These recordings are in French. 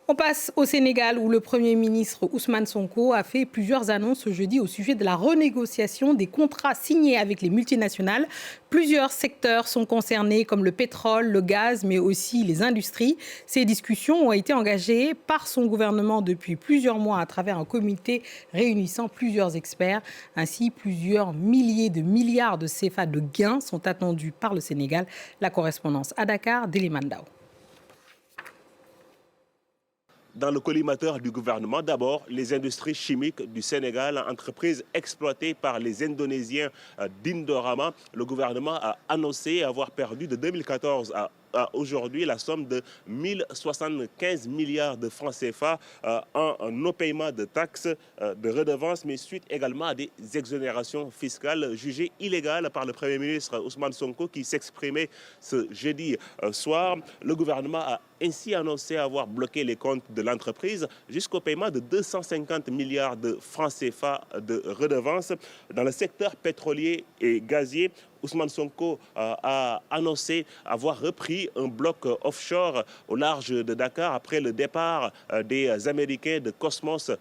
On passe au Sénégal où le Premier ministre Ousmane Sonko a fait plusieurs annonces ce jeudi au sujet de la renégociation des contrats signés avec les multinationales. Plusieurs secteurs sont concernés comme le pétrole, le gaz, mais aussi les industries. Ces discussions ont été engagées par son gouvernement depuis plusieurs mois à travers un comité réunissant plusieurs experts. Ainsi, plusieurs milliers de milliards de CFA de gains sont attendus par le Sénégal. La correspondance à Dakar d'Elimandao. Dans le collimateur du gouvernement, d'abord, les industries chimiques du Sénégal, entreprises exploitées par les Indonésiens d'Indorama. Le gouvernement a annoncé avoir perdu de 2014 à aujourd'hui la somme de 1075 milliards de francs CFA en non-paiement de taxes, de redevances, mais suite également à des exonérations fiscales jugées illégales par le Premier ministre Ousmane Sonko qui s'exprimait ce jeudi soir. Le gouvernement a ainsi annoncé avoir bloqué les comptes de l'entreprise jusqu'au paiement de 250 milliards de francs CFA de redevances. Dans le secteur pétrolier et gazier, Ousmane Sonko a annoncé avoir repris un bloc offshore au large de Dakar après le départ des Américains de Cosmos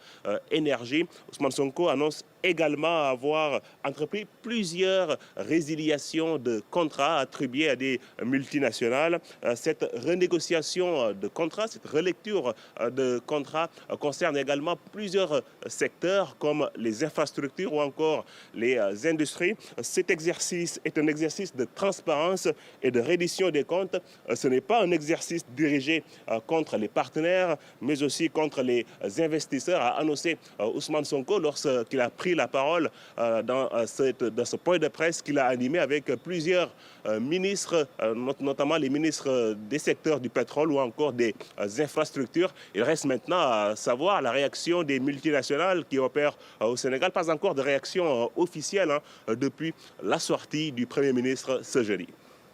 Energy. Ousmane Sonko annonce également avoir entrepris plusieurs résiliations de contrats attribués à des multinationales. Cette renégociation de contrats, cette relecture de contrats concerne également plusieurs secteurs comme les infrastructures ou encore les industries. Cet exercice est un exercice de transparence et de reddition des comptes. Ce n'est pas un exercice dirigé contre les partenaires, mais aussi contre les investisseurs, a annoncé Ousmane Sonko lorsqu'il a pris la parole dans ce point de presse qu'il a animé avec plusieurs ministres, notamment les ministres des secteurs du pétrole ou encore des infrastructures. Il reste maintenant à savoir la réaction des multinationales qui opèrent au Sénégal. Pas encore de réaction officielle depuis la sortie du Premier ministre ce jeudi.